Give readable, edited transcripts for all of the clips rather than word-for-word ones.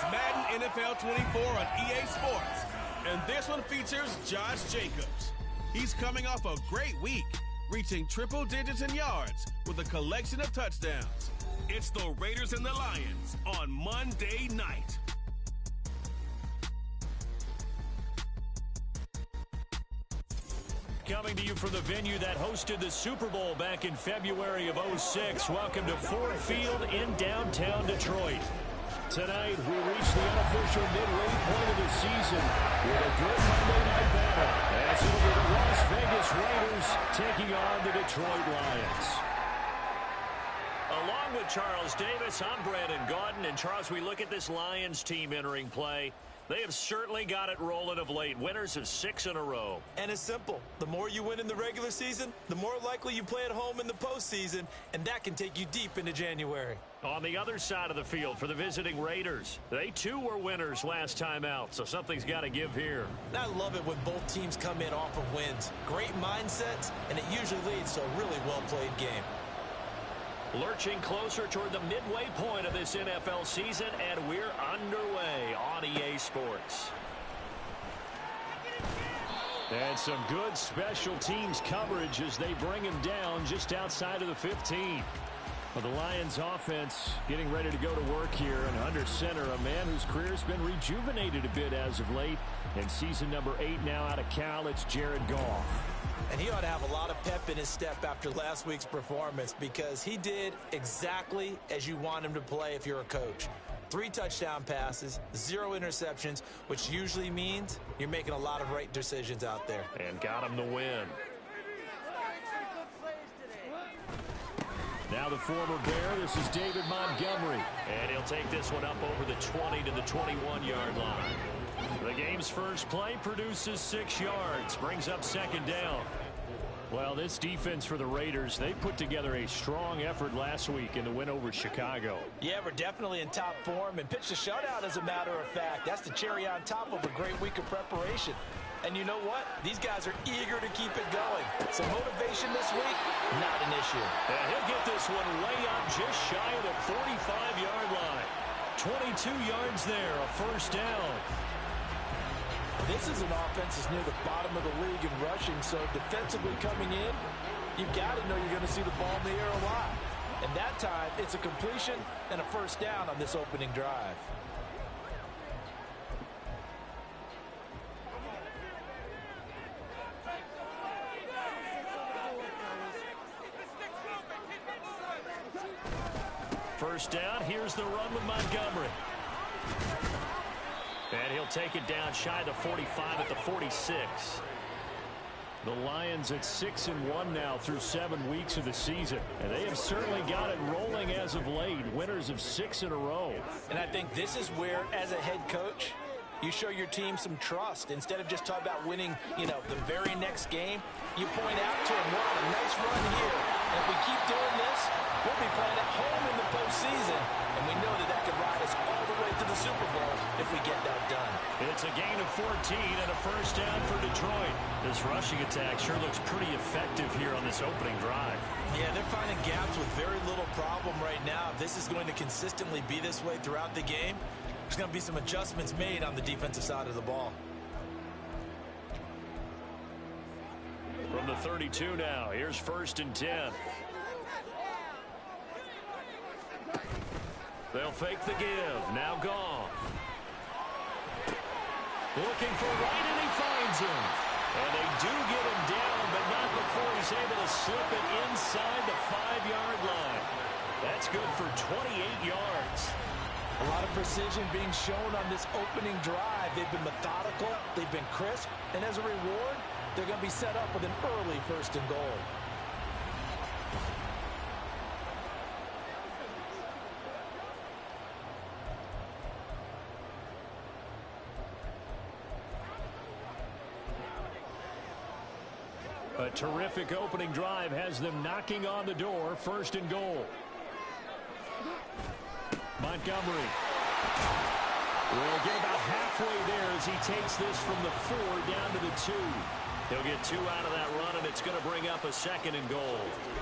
It's Madden NFL 24 on EA Sports. And this one features Josh Jacobs. He's coming off a great week, reaching triple digits in yards with a collection of touchdowns. It's the Raiders and the Lions on Monday night. Coming to you from the venue that hosted the Super Bowl back in February of '06. Welcome to Ford Field in downtown Detroit. Tonight, we reach the unofficial midway point of the season with a good Monday night battle, as it'll be the Las Vegas Raiders taking on the Detroit Lions. Along with Charles Davis, I'm Brandon Gaudin. And Charles, we look at this Lions team entering play. They have certainly got it rolling of late. Winners of 6 in a row. And it's simple. The more you win in the regular season, the more likely you play at home in the postseason, and that can take you deep into January. On the other side of the field for the visiting Raiders, they too were winners last time out, so something's got to give here. And I love it when both teams come in off of wins. Great mindsets, and it usually leads to a really well-played game. Lurching closer toward the midway point of this NFL season, and we're underway on EA Sports. And some good special teams coverage as they bring him down just outside of the 15. Well, the Lions offense getting ready to go to work here, and under center, a man whose career's been rejuvenated a bit as of late. In season number 8 now out of Cal, it's Jared Goff. And he ought to have a lot of pep in his step after last week's performance, because he did exactly as you want him to play if you're a coach. 3 touchdown passes, 0 interceptions, which usually means you're making a lot of right decisions out there. And got him the win. Now the former Bear, this is David Montgomery. And he'll take this one up over the 20 to the 21-yard line. The game's first play produces 6 yards, brings up second down. Well, this defense for the Raiders, they put together a strong effort last week in the win over Chicago. Yeah, we're definitely in top form and pitched a shutout, as a matter of fact. That's the cherry on top of a great week of preparation. And you know what? These guys are eager to keep it going. So motivation this week, not an issue. And he'll get this one way up just shy of the 45-yard line. 22 yards there, a first down. This is an offense that's near the bottom of the league in rushing, so defensively coming in, you've got to know you're going to see the ball in the air a lot. And that time, it's a completion and a first down on this opening drive. First down, here's the run with Montgomery. And he'll take it down shy the 45 at the 46. The Lions at 6-1 now through 7 weeks of the season. And they have certainly got it rolling as of late. Winners of 6 in a row. And I think this is where, as a head coach, you show your team some trust. Instead of just talking about winning, the very next game, you point out to them, wow, a nice run here. And if we keep doing this, we'll be playing at home in the postseason. And we know that could ride us all the way to the Super Bowl if we get that done. It's a gain of 14 and a first down for Detroit. This rushing attack sure looks pretty effective here on this opening drive. Yeah, they're finding gaps with very little problem right now. If this is going to consistently be this way throughout the game, there's going to be some adjustments made on the defensive side of the ball. From the 32 now, here's 1st and 10. They'll fake the give. Now gone. Looking for Wright, and he finds him. And they do get him down, but not before he's able to slip it inside the 5-yard line. That's good for 28 yards. A lot of precision being shown on this opening drive. They've been methodical. They've been crisp. And as a reward, they're going to be set up with an early 1st and goal. A terrific opening drive has them knocking on the door. 1st and goal. Montgomery will get about halfway there as he takes this from the 4 down to the 2. He'll get 2 out of that run, and it's going to bring up a 2nd and goal.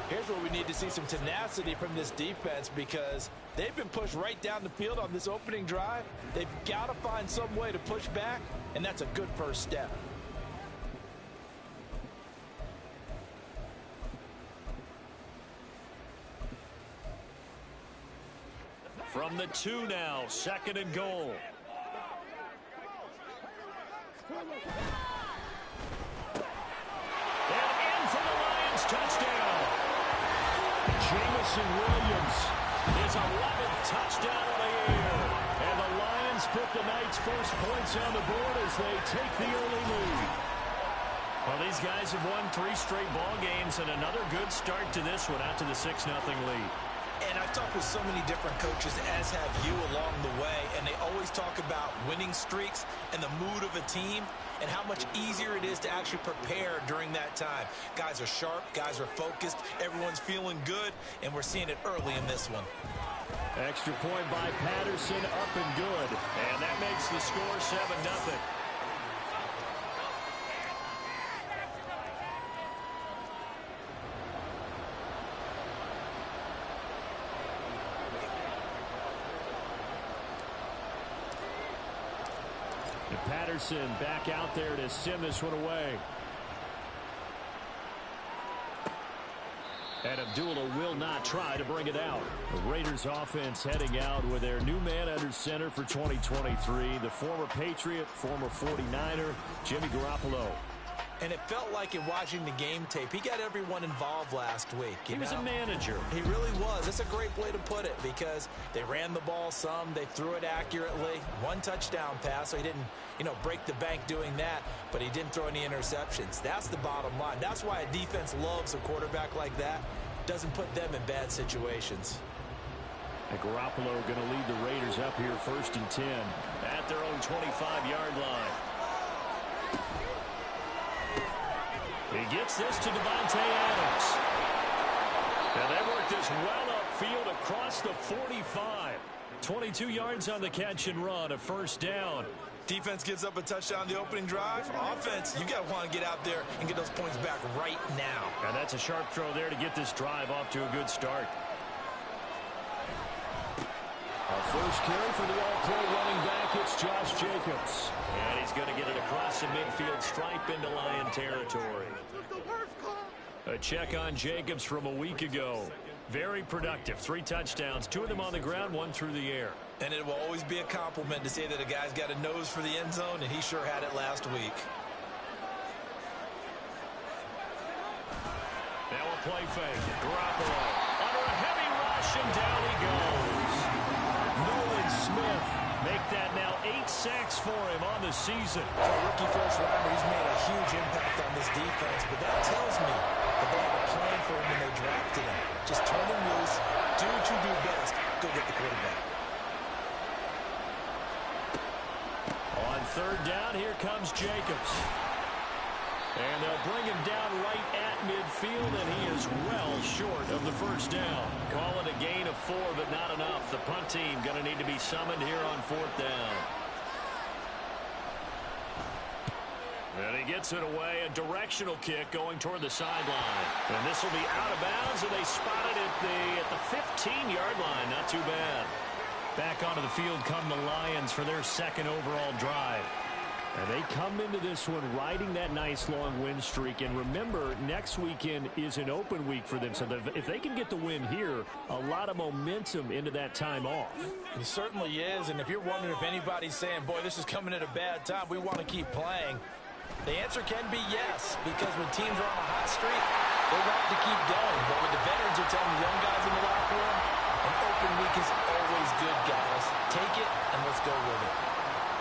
Here's where we need to see some tenacity from this defense because they've been pushed right down the field on this opening drive. They've got to find some way to push back, and that's a good first step. From the 2 now, 2nd and goal. And in for the Lions, touchdown. Jamison Williams, his 11th touchdown of the year. And the Lions put the night's first points on the board as they take the early lead. Well, these guys have won 3 straight ball games, and another good start to this one out to the 6-0 lead. And I've talked with so many different coaches, as have you, along the way, and they always talk about winning streaks and the mood of a team and how much easier it is to actually prepare during that time. Guys are sharp, guys are focused, everyone's feeling good, and we're seeing it early in this one. Extra point by Patterson, up and good. And that makes the score 7-0. Patterson back out there to send this one away. And Abdullah will not try to bring it out. The Raiders offense heading out with their new man under center for 2023, the former Patriot, former 49er, Jimmy Garoppolo. And it felt like in watching the game tape, he got everyone involved last week. He was a manager. He really was. That's a great way to put it because they ran the ball some. They threw it accurately. 1 touchdown pass, so he didn't, break the bank doing that, but he didn't throw any interceptions. That's the bottom line. That's why a defense loves a quarterback like that. Doesn't put them in bad situations. And Garoppolo going to lead the Raiders up here 1st and 10 at their own 25-yard line. He gets this to Devontae Adams. And they work this well upfield across the 45. 22 yards on the catch and run, a 1st down. Defense gives up a touchdown the opening drive. Offense, you got to want to get out there and get those points back right now. And that's a sharp throw there to get this drive off to a good start. Our first carry for the All-Pro running back, it's Josh Jacobs. And he's going to get it across the midfield stripe into Lion territory. A check on Jacobs from a week ago. Very productive. 3 touchdowns, 2 of them on the ground, 1 through the air. And it will always be a compliment to say that a guy's got a nose for the end zone, and he sure had it last week. Now a play fake. Garoppolo under a heavy rush, and down he goes. Nolan Smith make that now 8 sacks for him on the season. For a rookie first rounder, he's made a huge impact on this defense, but that tells me that they have a plan for him when they drafted him. Just turn him loose, do what you do best, go get the quarterback. On 3rd down, here comes Jacobs. And they'll bring him down right at midfield, and he is well short of the 1st down. Call it a gain of 4, but not enough. The punt team going to need to be summoned here on 4th down. And he gets it away, a directional kick going toward the sideline. And this will be out of bounds, and they spot it at the 15-yard line. Not too bad. Back onto the field come the Lions for their 2nd overall drive. And they come into this one riding that nice long win streak. And remember, next weekend is an open week for them. So if they can get the win here, a lot of momentum into that time off. It certainly is. And if you're wondering if anybody's saying, boy, this is coming at a bad time, we want to keep playing, the answer can be yes. Because when teams are on a hot streak, they want to keep going. But when the veterans are telling the young guys in the locker room, an open week is always good, guys. Take it and let's go with it.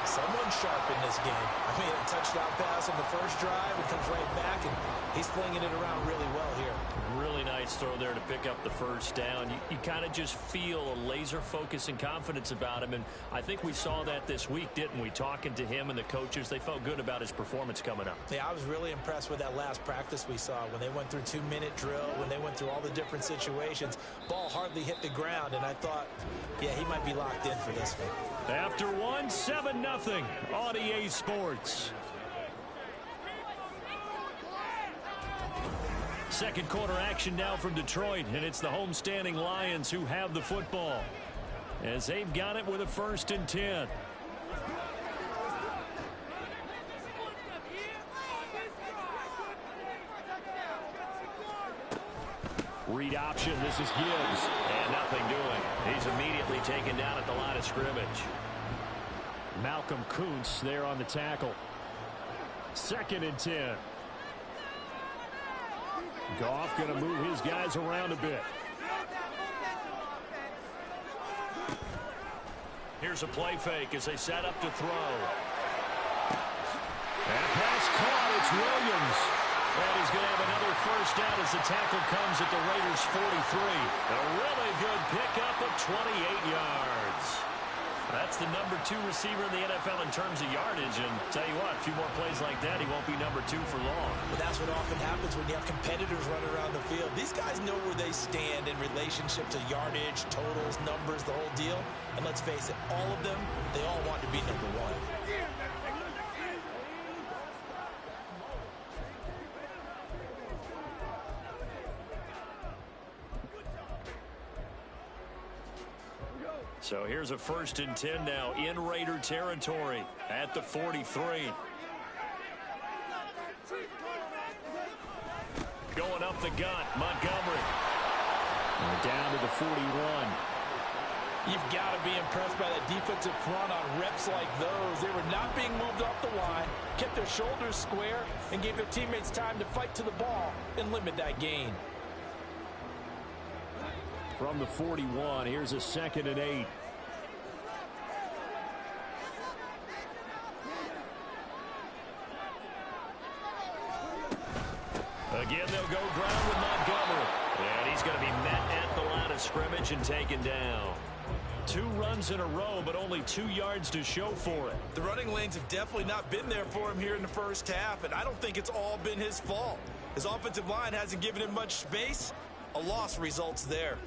Someone sharp in this game. I mean, a touchdown pass on the 1st drive. It comes right back, and he's flinging it around really well here. Really nice throw there to pick up the 1st down. You kind of just feel a laser focus and confidence about him, and I think we saw that this week, didn't we? Talking to him and the coaches, they felt good about his performance coming up. Yeah, I was really impressed with that last practice we saw when they went through 2-minute drill, when they went through all the different situations. Ball hardly hit the ground, and I thought, yeah, he might be locked in for this one. After 7-0 on EA Sports. Second quarter action now from Detroit, and it's the homestanding Lions who have the football as they've got it with a 1st and 10. Read option. This is Gibbs. And nothing doing. He's immediately taken down at the line of scrimmage. Malcolm Kuntz there on the tackle. 2nd and 10. Goff going to move his guys around a bit. Here's a play fake as they set up to throw. And pass caught. It's Williams. And he's going to have another 1st down as the tackle comes at the Raiders' 43. A really good pickup of 28 yards. That's the number 2 receiver in the NFL in terms of yardage. And tell you what, a few more plays like that, he won't be number 2 for long. But that's what often happens when you have competitors running around the field. These guys know where they stand in relationship to yardage, totals, numbers, the whole deal. And let's face it, all of them, they all want to be number 1. So here's a 1st and 10 now in Raider territory at the 43. Going up the gut, Montgomery. And down to the 41. You've got to be impressed by that defensive front on reps like those. They were not being moved off the line, kept their shoulders square, and gave their teammates time to fight to the ball and limit that gain. From the 41, here's a 2nd and 8. Again, they'll go ground with Montgomery. And he's going to be met at the line of scrimmage and taken down. 2 runs in a row, but only 2 yards to show for it. The running lanes have definitely not been there for him here in the 1st half, and I don't think it's all been his fault. His offensive line hasn't given him much space. A loss results there.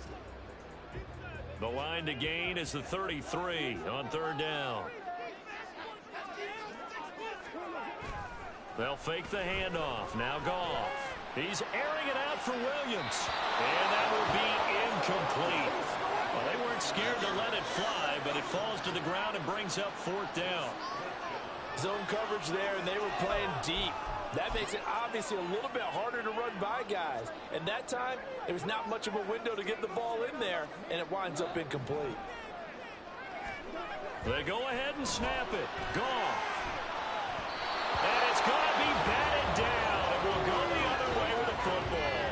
The line to gain is the 33 on 3rd down. They'll fake the handoff. Now Goff. He's airing it out for Williams. And that will be incomplete. Well, they weren't scared to let it fly, but it falls to the ground and brings up 4th down. Zone coverage there, and they were playing deep. That makes it obviously a little bit harder to run by guys. And that time, there was not much of a window to get the ball in there, and it winds up incomplete. They go ahead and snap it. Goff. And it's going to be batted down. It will go the other way with the football.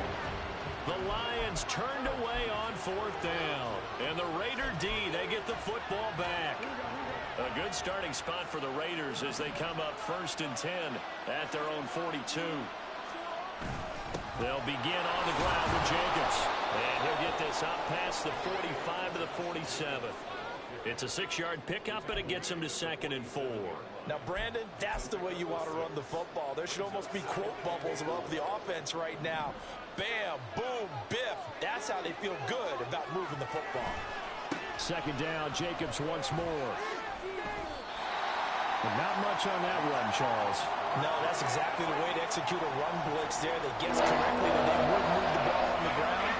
The Lions turned away on 4th down. And the Raider D, they get the football back. A good starting spot for the Raiders as they come up 1st and 10 at their own 42. They'll begin on the ground with Jacobs. And he'll get this up past the 45 to the 47. It's a 6-yard pickup, and it gets him to 2nd and 4. Now, Brandon, that's the way you want to run the football. There should almost be quote bubbles above the offense right now. Bam, boom, biff. That's how they feel good about moving the football. 2nd down, Jacobs once more. But not much on that run, Charles. No, that's exactly the way to execute a run blitz there. They guessed correctly that they would move the ball on the ground,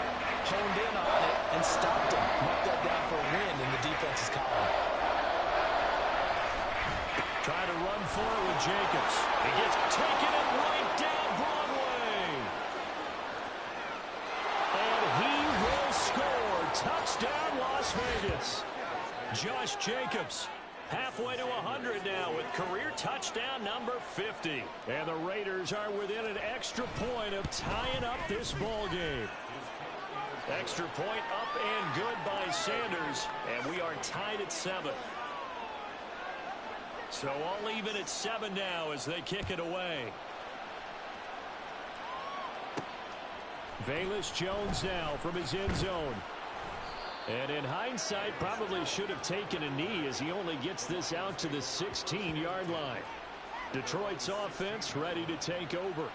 honed in on it, and stopped them. Marked that down for a win in the defense's column. Trying to run for it with Jacobs. He gets taken it right down Broadway. And he will score. Touchdown, Las Vegas. Josh Jacobs. Halfway to 100 now with career touchdown number 50. And the Raiders are within an extra point of tying up this ball game. Extra point up and good by Sanders. And we are tied at 7. So all even at 7 now as they kick it away. Velus Jones now from his end zone. And in hindsight, probably should have taken a knee as he only gets this out to the 16-yard line. Detroit's offense ready to take over.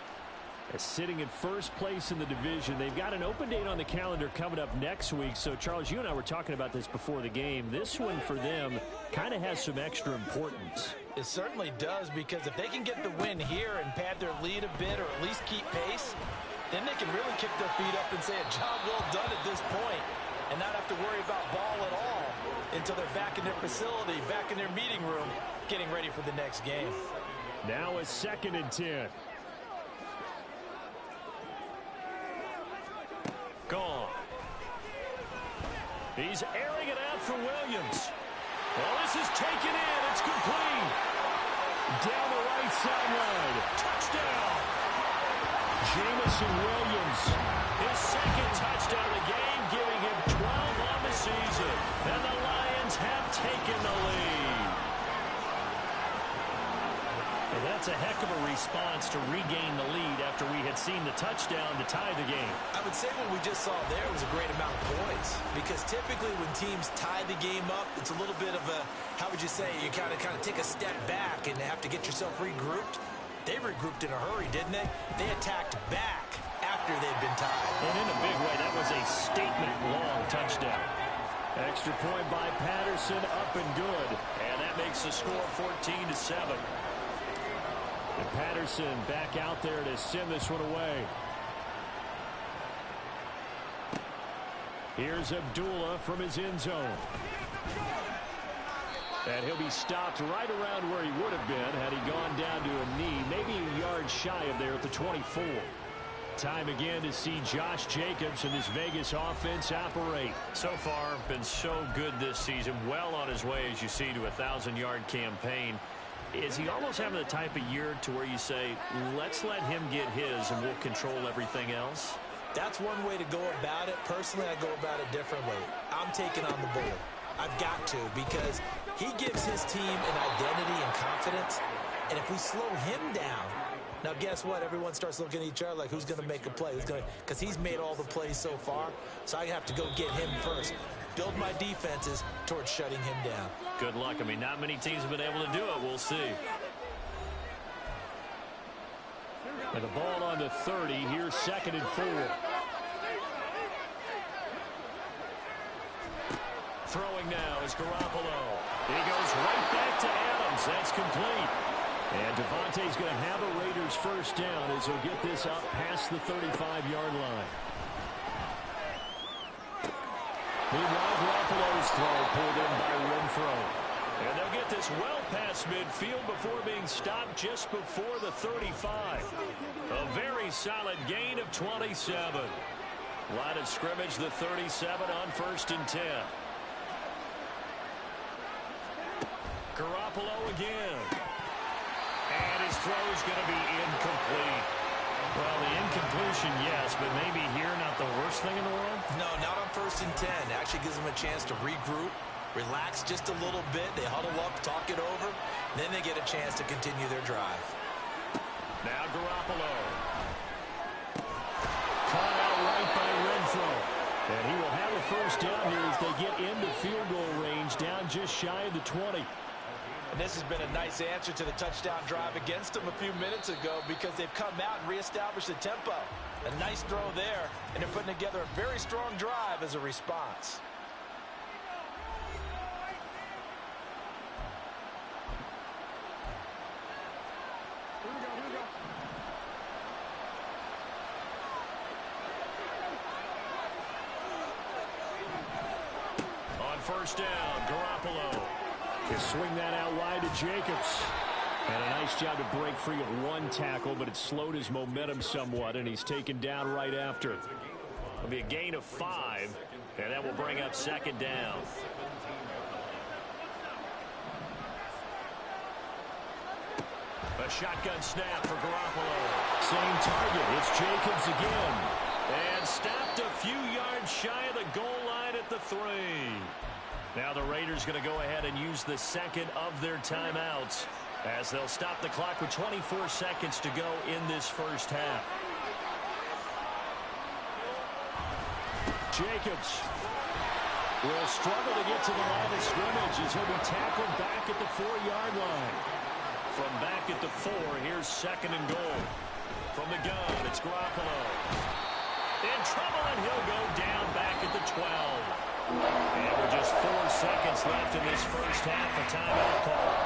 Sitting in 1st place in the division. They've got an open date on the calendar coming up next week. So, Charles, you and I were talking about this before the game. This one for them kind of has some extra importance. It certainly does, because if they can get the win here and pad their lead a bit or at least keep pace, then they can really kick their feet up and say a job well done at this point and not have to worry about ball at all until they're back in their facility, back in their meeting room, getting ready for the next game. Now a 2nd and 10. Gone. He's airing it out for Williams. Well, this is taken in. It's complete. Down the right sideline. Touchdown. Jamison Williams. His 2nd touchdown of the game, giving him 12 on the season. And the Lions have taken the lead. And that's a heck of a response to regain the lead after we had seen the touchdown to tie the game. I would say what we just saw there was a great amount of points, because typically when teams tie the game up, it's a little bit of a, how would you say, you kind of take a step back and have to get yourself regrouped. They regrouped in a hurry, didn't they? They attacked back after they'd been tied. And in a big way, that was a statement-long touchdown. Extra point by Patterson, up and good. And that makes the score 14-7. And Patterson back out there to send this one away. Here's Abdullah from his end zone. And he'll be stopped right around where he would have been had he gone down to a knee, maybe a yard shy of there at the 24. Time again to see Josh Jacobs and this Vegas offense operate. So far, been so good this season. Well on his way, as you see, to a 1,000-yard campaign. Is he almost having the type of year to where you say, let's let him get his and we'll control everything else? That's one way to go about it. Personally, I go about it differently. I'm taking on the bull. I've got to, because he gives his team an identity and confidence. And if we slow him down, now guess what? Everyone starts looking at each other like, who's going to make a play? Because he's made all the plays so far. So I have to go get him first. Build my defenses towards shutting him down. Good luck. I mean, not many teams have been able to do it. We'll see. And the ball on the 30. Here's 2nd and 4. Throwing now is Garoppolo. He goes right back to Adams. That's complete. And Devontae's going to have a Raiders first down as he'll get this up past the 35-yard line. Meanwhile, Garoppolo's throw pulled in by Renfro. And they'll get this well past midfield before being stopped just before the 35. A very solid gain of 27. Line of scrimmage, the 37 on 1st and 10. Garoppolo again. And his throw is going to be incomplete. Well, the incompletion, yes, but maybe here not the worst thing in the world? No, not on 1st and 10. It actually gives them a chance to regroup, relax just a little bit. They huddle up, talk it over. Then they get a chance to continue their drive. Now Garoppolo. Caught out right by Renfro. And he will have a first down here as they get into field goal range, down just shy of the 20. And this has been a nice answer to the touchdown drive against them a few minutes ago, because they've come out and reestablished the tempo. A nice throw there, and they're putting together a very strong drive as a response. On 1st down, Garoppolo. Just swing that out wide to Jacobs. And a nice job to break free of one tackle, but it slowed his momentum somewhat, and he's taken down right after. It'll be a gain of 5, and that will bring up 2nd down. A shotgun snap for Garoppolo. Same target. It's Jacobs again. And stopped a few yards shy of the goal line at the 3. Now the Raiders going to go ahead and use the 2nd of their timeouts, as they'll stop the clock with 24 seconds to go in this first half. Jacobs will struggle to get to the line of scrimmage as he'll be tackled back at the 4-yard line. From back at the 4, here's 2nd and goal. From the gun, it's Garoppolo. In trouble, and he'll go down back at the 12. And with just 4 seconds left in this first half, a timeout call.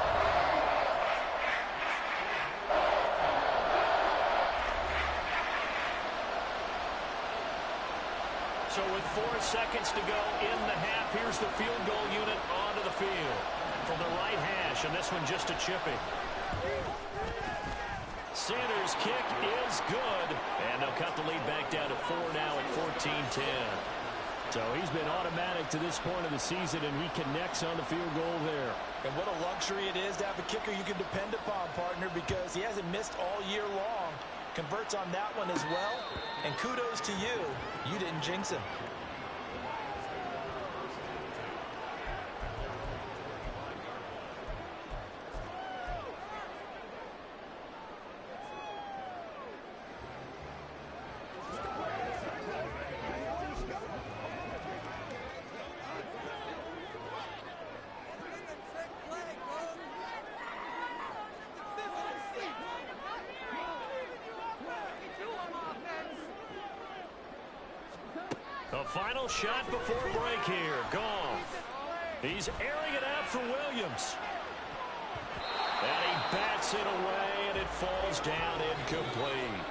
So with 4 seconds to go in the half, here's the field goal unit onto the field from the right hash, and this one just a chipping. Sanders' kick is good, and they'll cut the lead back down to 4 now at 14-10. So he's been automatic to this point of the season, and he connects on the field goal there. And what a luxury it is to have a kicker you can depend upon, partner, because he hasn't missed all year long. Converts on that one as well, and kudos to you. You didn't jinx him. The final shot before break here. Goff. He's airing it out for Williams. And he bats it away, and it falls down incomplete.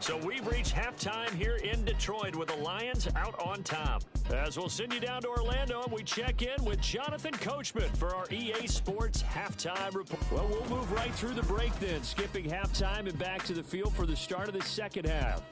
So we've reached halftime here in Detroit with the Lions out on top. As we'll send you down to Orlando, and we check in with Jonathan Coachman for our EA Sports Halftime Report. Well, we'll move right through the break then, skipping halftime and back to the field for the start of the second half.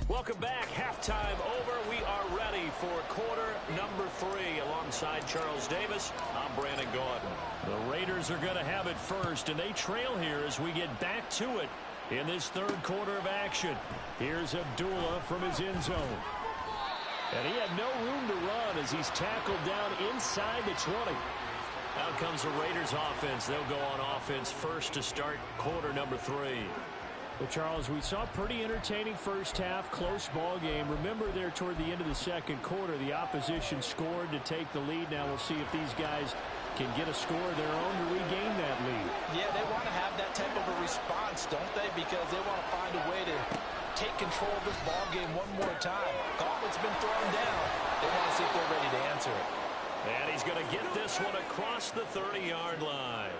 Welcome back. Halftime over. We are ready for quarter number 3. Alongside Charles Davis, I'm Brandon Gaudin. The Raiders are going to have it first, and they trail here as we get back to it in this third quarter of action. Here's Abdullah from his end zone. And he had no room to run as he's tackled down inside the 20. Out comes the Raiders offense. They'll go on offense first to start quarter number 3. Well, Charles, we saw a pretty entertaining first half, close ball game. Remember there toward the end of the second quarter, the opposition scored to take the lead. Now we'll see if these guys can get a score of their own to regain that lead. Yeah, they want to have that type of a response, don't they? Because they want to find a way to take control of this ball game one more time. Gauntlet's been thrown down. They want to see if they're ready to answer it. And he's going to get this one across the 30-yard line.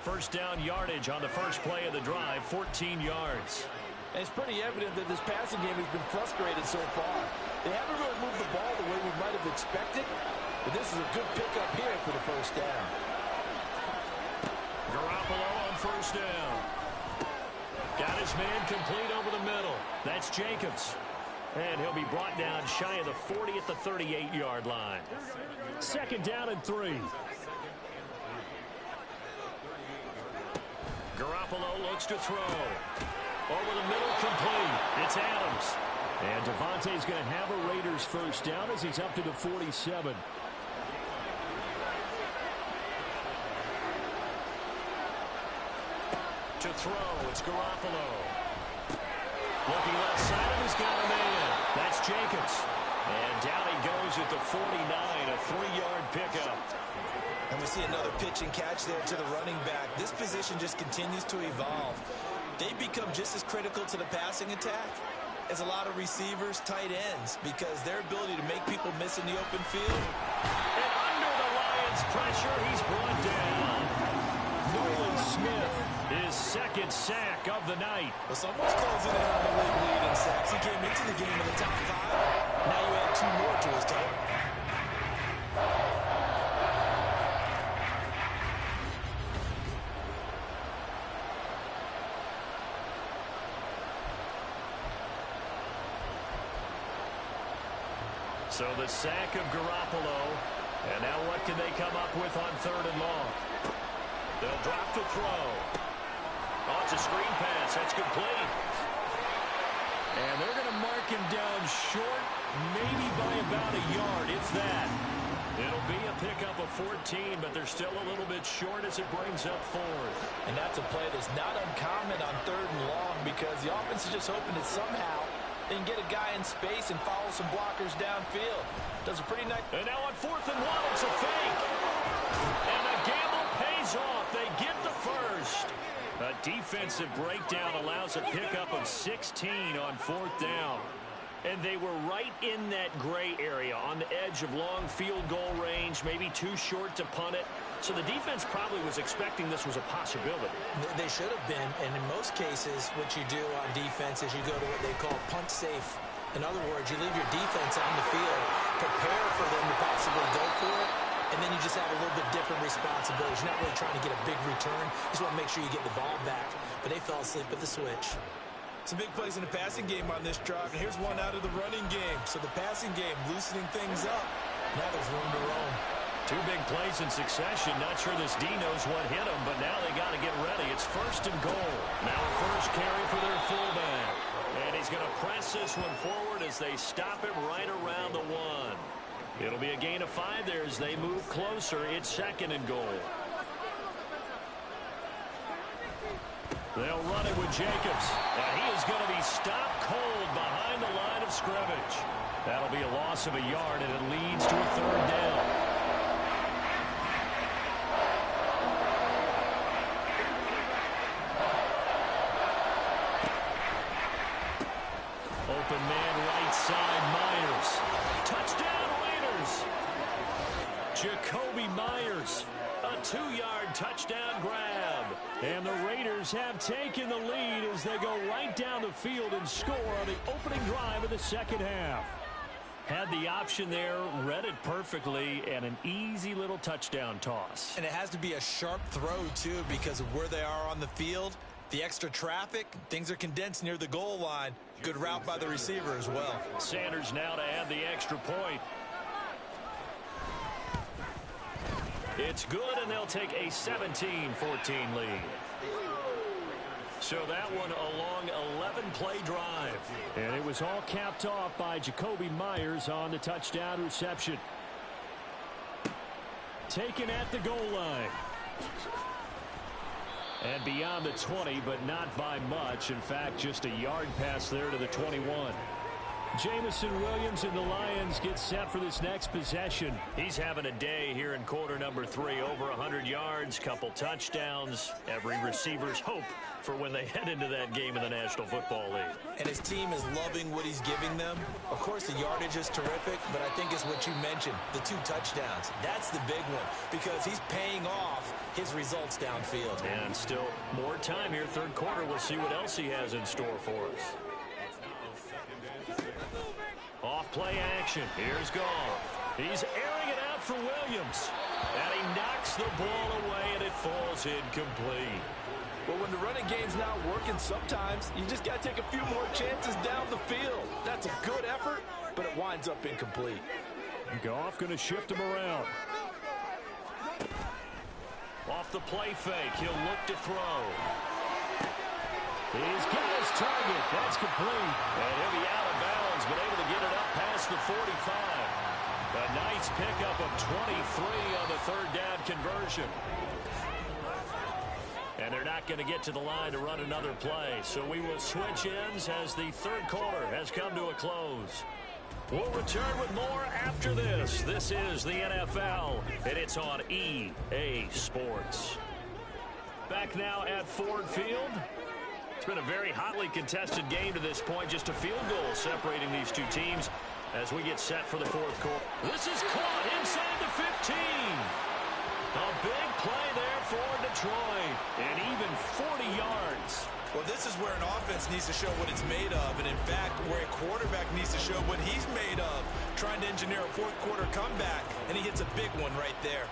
First down yardage on the first play of the drive, 14 yards. And it's pretty evident that this passing game has been frustrated so far. They haven't really moved the ball the way we might have expected, but this is a good pickup here for the first down. Garoppolo on first down. Got his man complete over the middle. That's Jacobs. And he'll be brought down shy of the 40 at the 38-yard line. Second down and 3. Garoppolo looks to throw. Over the middle, complete. It's Adams. And Devontae's going to have a Raiders first down as he's up to the 47. To throw, it's Garoppolo. Looking left side of his got a man. That's Jacobs. And down he goes at the 49, a 3-yard pickup. And we see another pitch and catch there to the running back. This position just continues to evolve. They become just as critical to the passing attack as a lot of receivers, tight ends, because their ability to make people miss in the open field. And under the Lions' pressure, he's brought down. Nolan Smith, his second sack of the night. Well, someone's closing in on the league lead in sacks. He came into the game in the top 5. Now you add 2 more to his total. So the sack of Garoppolo. And now what can they come up with on third and long? They'll drop to throw. Oh, it's a screen pass. That's complete. And they're going to mark him down short, maybe by about a yard, if that. It'll be a pickup of 14, but they're still a little bit short as it brings up fourth. And that's a play that's not uncommon on third and long because the offense is just hoping that somehow they can get a guy in space and follow some blockers downfield. Does a pretty nice... And now on 4th and 1, it's a fake. And the gamble pays off. They get the first. A defensive breakdown allows a pickup of 16 on 4th down. And they were right in that gray area on the edge of long field goal range, maybe too short to punt it. So the defense probably was expecting this was a possibility. They should have been, and in most cases, what you do on defense is you go to what they call punt safe. In other words, you leave your defense on the field, prepare for them to possibly go for it, and then you just have a little bit different responsibilities. You're not really trying to get a big return. You just want to make sure you get the ball back. But they fell asleep at the switch. Some big plays in the passing game on this drive, and here's one out of the running game. So the passing game loosening things up. Now there's room to roam. Two big plays in succession. Not sure this D knows what hit him, but now they got to get ready. It's 1st and goal. Now a first carry for their fullback. And he's going to press this one forward as they stop him right around the 1. It'll be a gain of 5 there as they move closer. It's 2nd and goal. They'll run it with Jacobs. And he is going to be stopped cold behind the line of scrimmage. That'll be a loss of a yard, and it leads to a 3rd down. Open man right side, Myers. Touchdown, Raiders. Jacoby Myers. A 2-yard touchdown grab. And the Raiders have taken the lead as they go right down the field and score on the opening drive of the 2nd half. Had the option there, read it perfectly, and an easy little touchdown toss. And it has to be a sharp throw, too, because of where they are on the field. The extra traffic, things are condensed near the goal line. Good route by the receiver as well. Sanders now to add the extra point. It's good, and they'll take a 17-14 lead. So that one a long 11-play drive. And it was all capped off by Jacoby Myers on the touchdown reception. Taken at the goal line. And beyond the 20, but not by much. In fact, just a yard pass there to the 21. Jamison Williams and the Lions get set for this next possession. He's having a day here in quarter number 3. Over 100 yards, couple touchdowns. Every receiver's hope for when they head into that game in the National Football League. And his team is loving what he's giving them. Of course, the yardage is terrific, but I think it's what you mentioned, the 2 touchdowns. That's the big one because he's paying off his results downfield. And still more time here, 3rd quarter. We'll see what else he has in store for us. Off play action. Here's Goff. He's airing it out for Williams. And he knocks the ball away, and it falls incomplete. Well, when the running game's not working, sometimes you just got to take a few more chances down the field. That's a good effort, but it winds up incomplete. Goff going to shift him around. Off the play fake, he'll look to throw. He's got his target. That's complete. And he'll be out of bounds, but able to get it up past the 45. A nice pickup of 23 on the 3rd down conversion. And they're not going to get to the line to run another play. So we will switch ends as the 3rd quarter has come to a close. We'll return with more after this. This is the NFL, and it's on EA Sports. Back now at Ford Field. It's been a very hotly contested game to this point. Just a field goal separating these two teams as we get set for the 4th quarter. This is caught inside the 15. A big play there for Detroit. And even 40 yards. Well, this is where an offense needs to show what it's made of. And, in fact, where a quarterback needs to show what he's made of. Trying to engineer a 4th quarter comeback. And he hits a big one right there.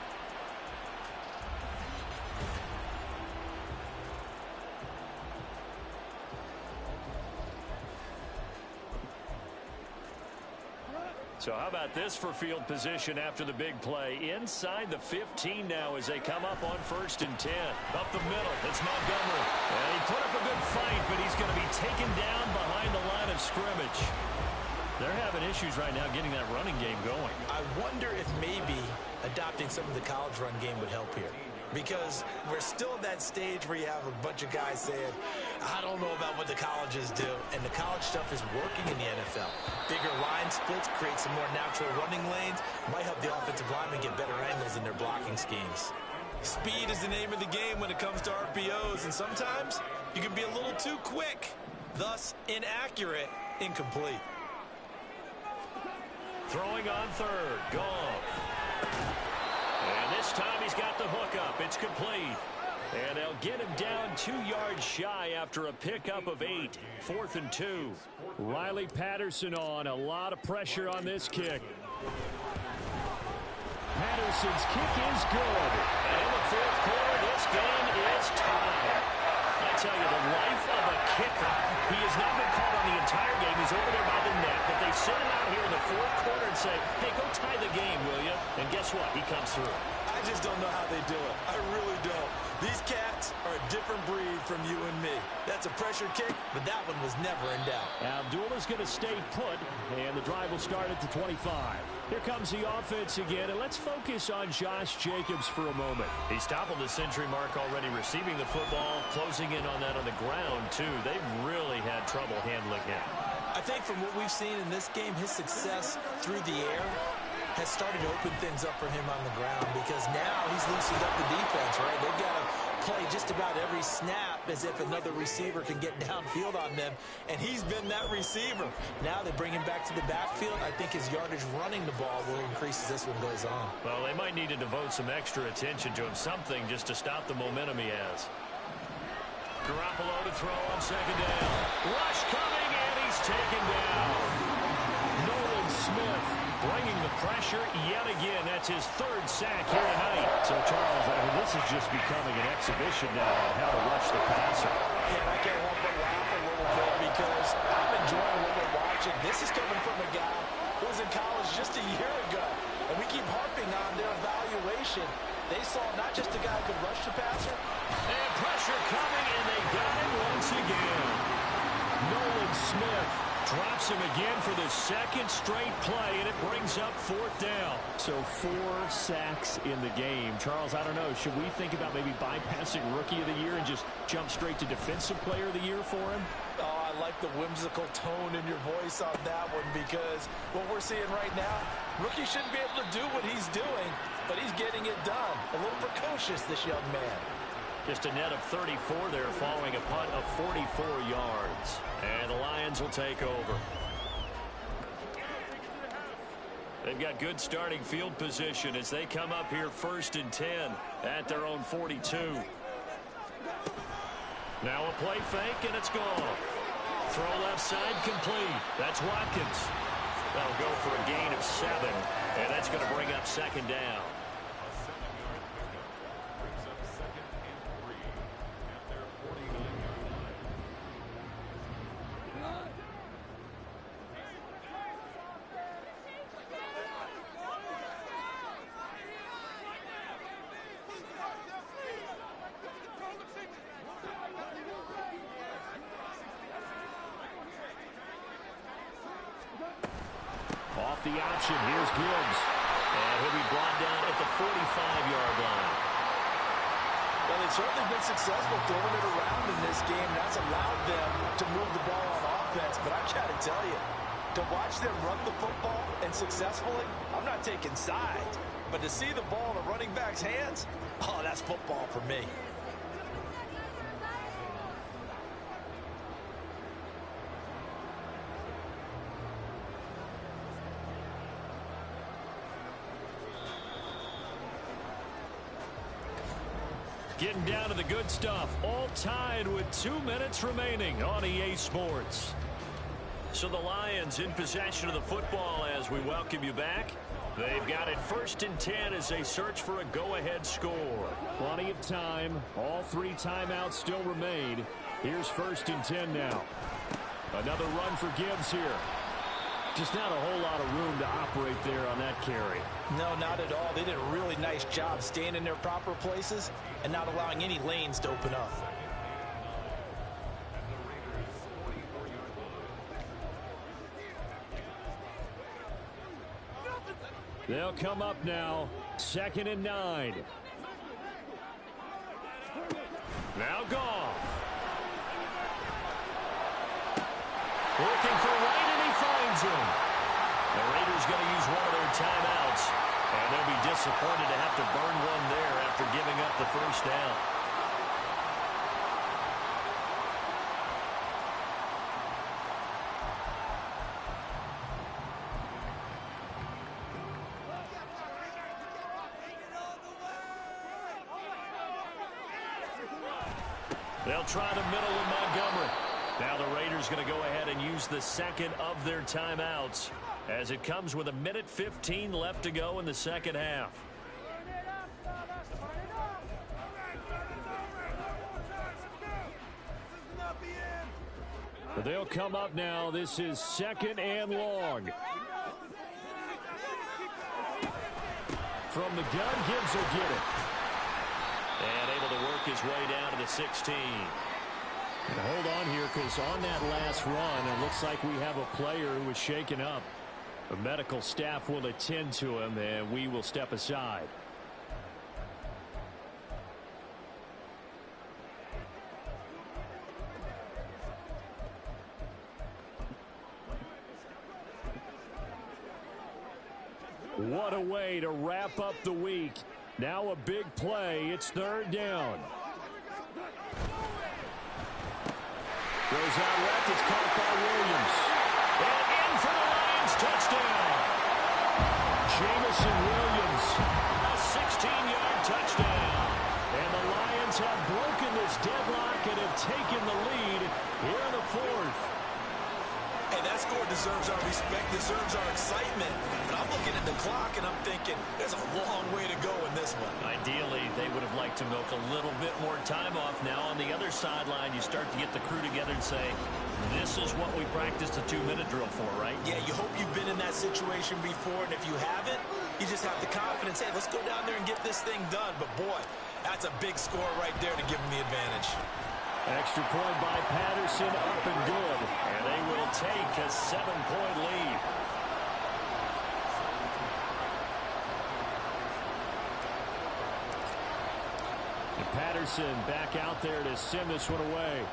So how about this for field position after the big play? Inside the 15 now as they come up on 1st and 10. Up the middle, it's Montgomery. And he put up a good fight, but he's going to be taken down behind the line of scrimmage. They're having issues right now getting that running game going. I wonder if maybe adopting some of the college run game would help here. Because we're still at that stage where you have a bunch of guys saying, I don't know about what the colleges do. And the college stuff is working in the NFL. Bigger line splits, create some more natural running lanes. Might help the offensive linemen get better angles in their blocking schemes. Speed is the name of the game when it comes to RPOs. And sometimes you can be a little too quick. Thus, inaccurate, incomplete. Throwing on third. Goff. And this time he's got the hook up. It's complete. And they'll get him down 2 yards shy after a pickup of 8. 4th and 2. Riley Patterson on. A lot of pressure on this kick. Patterson's kick is good. And in the 4th quarter, this game is tied. I tell you, the life of a kicker. He has not been called on the entire game. He's over there by the net. But they send him out here in the 4th quarter and say, hey, go tie the game, will you? And guess what? He comes through. I just don't know how they do it. I really don't. These cats are a different breed from you and me. That's a pressure kick, but that one was never in doubt. Abdullah's going to stay put, and the drive will start at the 25. Here comes the offense again, and let's focus on Josh Jacobs for a moment. He's toppled the century mark already, receiving the football, closing in on that on the ground, too. They've really had trouble handling him. I think from what we've seen in this game, his success through the air has started to open things up for him on the ground, because now he's loosened up the defense, right? They've got to play just about every snap as if another receiver can get downfield on them, and he's been that receiver. Now they bring him back to the backfield. I think his yardage running the ball will increase as this one goes on. Well, they might need to devote some extra attention to him, something just to stop the momentum he has. Garoppolo to throw on 2nd down. Rush coming, and he's taken down. Nolan Smith bringing the pressure yet again. That's his 3rd sack here tonight. So, Charles, this is just becoming an exhibition now on how to rush the passer. Yeah, I can't help but laugh a little bit because I'm enjoying what we're watching. This is coming from a guy who was in college just a year ago. And we keep harping on their evaluation. They saw not just a guy who could rush the passer. And pressure coming, and they got him once again. Nolan Smith drops him again for the 2nd straight play, and it brings up 4th down. So 4 sacks in the game. Charles, I don't know. Should we think about maybe bypassing Rookie of the Year and just jump straight to Defensive Player of the Year for him? Oh, I like the whimsical tone in your voice on that one, because what we're seeing right now, Rookie shouldn't be able to do what he's doing, but he's getting it done. A little precocious, this young man. Just a net of 34 there following a punt of 44 yards. And the Lions will take over. They've got good starting field position as they come up here 1st and 10 at their own 42. Now a play fake, and it's gone. Throw left side complete. That's Watkins. That'll go for a gain of 7, and that's going to bring up 2nd down. Off the option, here's Gibbs. And he'll be brought down at the 45-yard line. Well, they've certainly been successful throwing it around in this game. That's allowed them to move the ball on offense. But I got to tell you, to watch them run the football and successfully, I'm not taking sides. But to see the ball in a running back's hands, oh, that's football for me. Getting down to the good stuff. All tied with 2 minutes remaining on EA Sports. So the Lions in possession of the football as we welcome you back. They've got it 1st and 10 as they search for a go-ahead score. Plenty of time. All 3 timeouts still remain. Here's 1st and 10 now. Another run for Gibbs here. Just not a whole lot of room to operate there on that carry. No, not at all. They did a really nice job staying in their proper places and not allowing any lanes to open up. They'll come up now. 2nd and 9. Now Goff. Looking for Wright, and he finds him. The Raiders going to use one of their timeouts, and they'll be disappointed to have to burn one there after giving up the 1st down. They'll try the middle in Montgomery. Now the Raiders going to go ahead and use the second of their timeouts as it comes with 1:15 left to go in the second half. They'll come up now. This is 2nd and long. From the gun, Gibbs will get it. And able to work his way down to the 16. And hold on here, because on that last run, it looks like we have a player who was shaken up. The medical staff will attend to him, and we will step aside. What a way to wrap up the week. Now a big play. It's 3rd down. Goes out left. It's caught by Williams. And in for the Lions. Touchdown. Jamison Williams. A 16-yard touchdown. And the Lions have broken this deadlock and have taken the lead here in the 4th. Hey, that score deserves our respect, deserves our excitement. But I'm looking at the clock, and I'm thinking there's a long way to go in this one. Ideally, they would have liked to milk a little bit more time off. Now, on the other sideline, you start to get the crew together and say, this is what we practiced a 2-minute drill for, right? Yeah, you hope you've been in that situation before, and if you haven't, you just have the confidence, hey, let's go down there and get this thing done. But, boy, that's a big score right there to give them the advantage. Extra point by Patterson, up and good. And they will take a 7-point lead. And Patterson back out there to send this one away.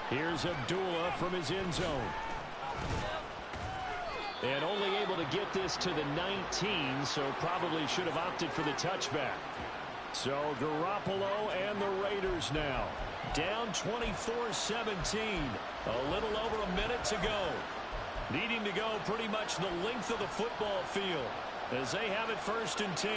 Here's Abdullah from his end zone. And only able to get this to the 19, so probably should have opted for the touchback. So Garoppolo and the Raiders now down 24-17. A little over a minute to go. Needing to go pretty much the length of the football field as they have it 1st and 10.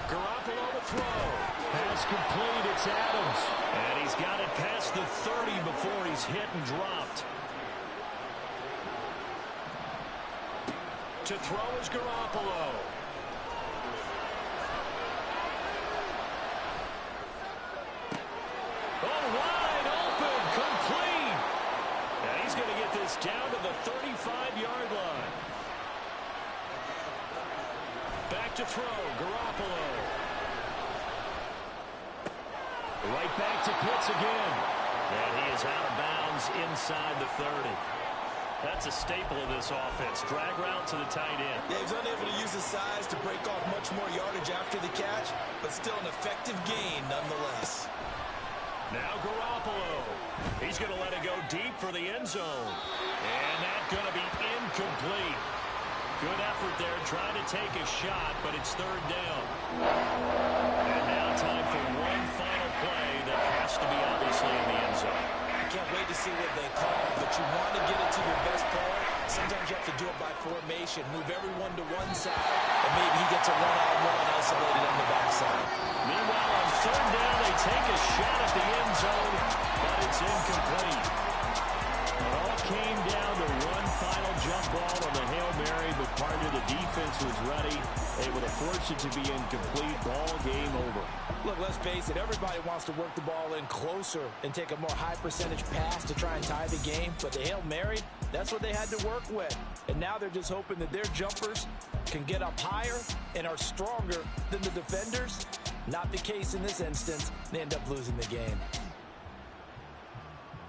Garoppolo to throw. Pass complete. It's Adams. And he's got it past the 30 before he's hit and dropped. To throw is Garoppolo. Oh, wide open, complete. And he's going to get this down to the 35-yard line. Back to throw, Garoppolo. Right back to Pitts again. And he is out of bounds inside the 30. That's a staple of this offense. Drag route to the tight end. Yeah, he's unable to use his size to break off much more yardage after the catch, but still an effective gain nonetheless. Now Garoppolo. He's going to let it go deep for the end zone. And that's going to be incomplete. Good effort there, trying to take a shot, but it's 3rd down. And now time for one final play that has to be obviously in the end zone. Can't wait to see what they call, but you want to get it to your best player. Sometimes you have to do it by formation. Move everyone to one side, and maybe he gets a one-on-one isolated on the backside. Meanwhile, on 3rd down, they take a shot at the end zone, but it's incomplete. It all came down to one final jump ball on the Hail Mary, but part of the defense was ready, able to force it to be incomplete. Ball game over. Look, let's face it, everybody wants to work the ball in closer and take a more high-percentage pass to try and tie the game. But the Hail Mary, that's what they had to work with. And now they're just hoping that their jumpers can get up higher and are stronger than the defenders. Not the case in this instance. They end up losing the game.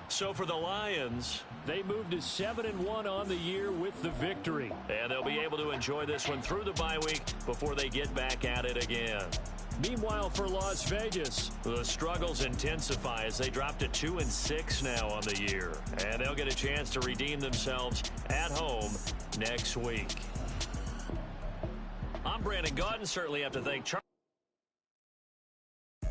So for the Lions, they moved to 7-1 on the year with the victory. And they'll be able to enjoy this one through the bye week before they get back at it again. Meanwhile, for Las Vegas, the struggles intensify as they drop to 2-6 now on the year. And they'll get a chance to redeem themselves at home next week. I'm Brandon Gaudin. Certainly have to thank Charlie.